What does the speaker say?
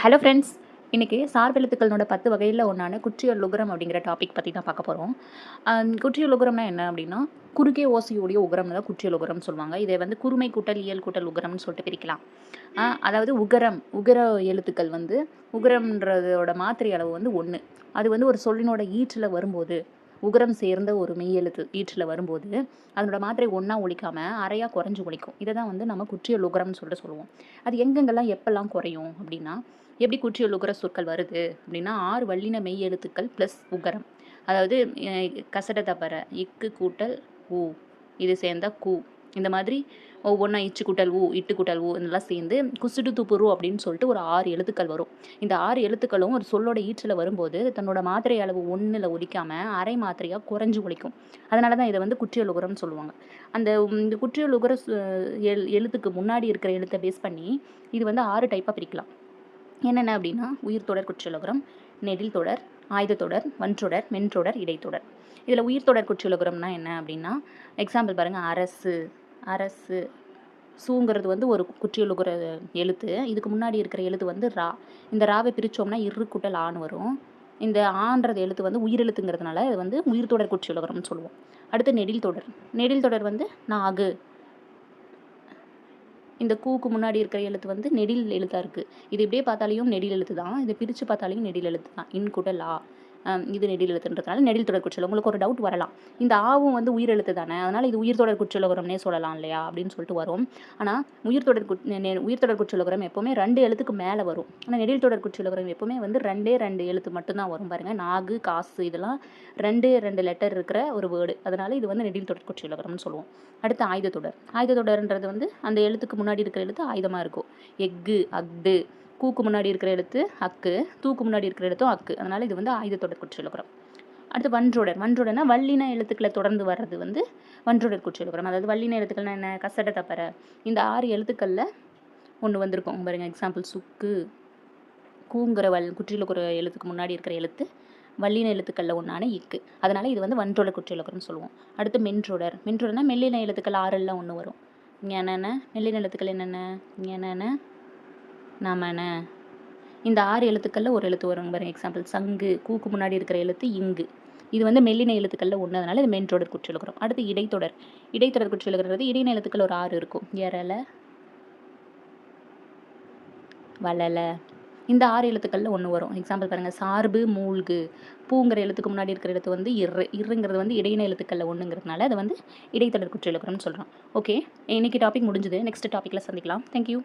Hello friends, இன்றைக்கி சார்பெழுத்துக்களோட 10 வகையில் ஒன்றான குற்றியல் உகரம் அப்படிங்கிற டாபிக் பற்றி தான் பார்க்க போகிறோம். குற்றியல் உகரம்னா என்ன அப்படின்னா, குறுக்கே ஓசையுடைய உகரம் தான் குற்றியல் உகரம் சொல்லுவாங்க. இதை வந்து குறுமை கூட்டல் இயல் கூட்டல் உகரம்னு சொல்லிட்டு பிரிக்கலாம். அதாவது உகர எழுத்துக்கள் வந்து உகரம்ன்றதோட மாத்திரை அளவு வந்து 1. அது வந்து ஒரு சொல்லினோட ஈற்றில் வரும்போது, உகரம் சேர்ந்த ஒரு மெய் எழுத்து ஈற்றில் வரும்போது அதனோட மாத்திரை ஒன்றா ஒலிக்காமல் அரையாக குறைஞ்சி ஒலிக்கும். இதை தான் வந்து நம்ம குற்றியல் உகரம்னு சொல்லிட்டு சொல்லுவோம். அது எங்கெங்கெல்லாம் எப்பெல்லாம் குறையும் அப்படின்னா, எப்படி குற்றியல் உகர சொற்கள் வருது அப்படின்னா 6 வல்லின மெய் எழுத்துக்கள் ப்ளஸ் உகரம். அதாவது கசட தபர இக்கு கூட்டல் ஊ, இது சேர்ந்தா கூ, இந்த மாதிரி ஒவ்வொன்றா இச்சு கூட்டல் ஊ, இட்டு கூட்டல் ஊ இதெல்லாம் சேர்ந்து குசுடு துப்புரு அப்படின்னு சொல்லிட்டு ஒரு 6 எழுத்துக்கள் வரும். இந்த 6 எழுத்துக்களும் ஒரு சொல்லோட ஈற்றில் வரும்போது தன்னோட மாத்திரை அளவு 1ல் ஒலிக்காமல் அரை மாத்திரையாக குறைஞ்சி ஒலிக்கும். அதனால தான் இதை வந்து குற்றியல் உகரம்னு சொல்லுவாங்க. இந்த குற்றியல் உகர எழுத்துக்கு முன்னாடி இருக்கிற எழுத்தை பேஸ் பண்ணி இது வந்து 6 டைப்பாக பிரிக்கலாம். என்னென்ன அப்படின்னா, உயிர்த்தொடர் குற்றியலுகரம், நெடில் தொடர், ஆயுதத்தொடர், வன்றொடர், மென்றொடர், இடைத்தொடர். இதில் உயிர்த்தொடர் குற்றியலுகரம்னா என்ன அப்படின்னா, எக்ஸாம்பிள் பாருங்கள், அரசு, அரசு. சூங்கிறது வந்து ஒரு குற்றியலுகர எழுத்து. இதுக்கு முன்னாடி இருக்கிற எழுத்து வந்து ரா. இந்த ராவை பிரித்தோம்னா இரு கூட்டல் ஆன்னு வரும். இந்த ஆன்றது எழுத்து வந்து உயிரெழுத்துங்கிறதுனால இது வந்து உயிர்த்தொடர் குற்றியலுகரம்னு சொல்லுவோம். அடுத்து நெடில் தொடர். நெடில் தொடர் வந்து நாகு. இந்த கூக்கு முன்னாடி இருக்கிற எழுத்து வந்து நெடில் எழுத்தாக இருக்குது. இது இப்படியே பார்த்தாலையும் நெடில் எழுத்து தான், இதை பிரித்து பார்த்தாலையும் நெடில் எழுத்து தான். இன் கூட்டல் ஆ, இது நெடில் எழுத்துன்றதுனால நெடில் தொடர் குற்றியல். உங்களுக்கு ஒரு டவுட் வரலாம், இந்த ஆவும் வந்து உயிர் எழுத்து தானே, அதனால் இது உயிர் தொடர் குற்றியலுகரம்னே சொல்லலாம் இல்லையா அப்படின்னு சொல்லிட்டு வரும். ஆனால் உயிர்த்தொடர் குற்றியலுகரம் எப்போவுமே 2 எழுத்துக்கு மேலே வரும். ஆனால் நெடில் தொடர் குற்றியலுகரம் எப்போவுமே வந்து 2 எழுத்து மட்டும்தான் வரும். பாருங்கள், நாகு, காசு இதெல்லாம் 2 லெட்டர் இருக்கிற ஒரு வேர்டு. அதனால் இது வந்து நெடில் தொடர் குற்றியலுகரம்னு சொல்லுவோம். அடுத்து ஆயுதத்தொடர். ஆயுதத்தொடர்ன்றது வந்து அந்த எழுத்துக்கு முன்னாடி இருக்கிற எழுத்து ஆயுதமாக இருக்கும். எஃகு, அஃது. கூக்கு முன்னாடி இருக்கிற எழுத்து அக்கு, தூக்கு முன்னாடி இருக்கிற எழுத்தும் அக்கு. அதனால் இது வந்து ஆயுதத்தொடர் குற்றியலுகரம். அடுத்து வன்றொடர். வன்றொடர்னா வல்லின எழுத்துக்களை தொடர்ந்து வர்றது வந்து வன்றொடர் குற்றியலுகரம். அதாவது வல்லின எழுத்துக்கள்னா என்ன, கசட தப்பற. இந்த 6 எழுத்துக்களில் ஒன்று வந்திருக்கும் பாருங்க. எக்ஸாம்பிள் சுக்கு. கூங்கிற குற்றியலுகர எழுத்துக்கு முன்னாடி இருக்கிற எழுத்து வல்லின எழுத்துக்களில் ஒன்றான இக்கு. அதனால் இது வந்து வன்றொடர் குற்றியலுகரம்னு சொல்லுவோம். அடுத்து மென்றொடர். மென்றொடர்னா மெல்லின எழுத்துக்கள் 6 ஒன்று வரும். ஞனன. மெல்லின எழுத்துக்கள் என்னென்ன, ஞனன, நமன. இந்த 6 எழுத்துக்களில் ஒரு எழுத்து வரும் பாருங்க. எக்ஸாம்பிள் சங்கு. கூக்கு முன்னாடி இருக்கிற எழுத்து இங்கு. இது வந்து மெல்லின எழுத்துக்களில் ஒன்று, அதனால் இது மென்றொடர் குற்றியலுகரம். அடுத்து இடைத்தொடர். இடைத்தொடர் குற்றியலுகரம் இடையின எழுத்துக்கள் ஒரு 6 இருக்கும். எரல, வளல. இந்த 6 எழுத்துக்களில் ஒன்று வரும். எக்ஸாம்பிள் பாருங்கள், சார்பு, மூழ்கு. பூங்கிற எழுத்துக்கு முன்னாடி இருக்கிற எழுத்து வந்து இருங்கிறது வந்து இடையின எழுத்துக்களில் ஒன்றுங்கிறதுனால அது வந்து இடைத்தொடர் குற்றியலுகரம்னு சொல்கிறோம். ஓகே, இன்னைக்கு டாபிக் முடிஞ்சுது. நெக்ஸ்ட் டாப்பிக்கில் சந்திக்கலாம். தேங்க்யூ.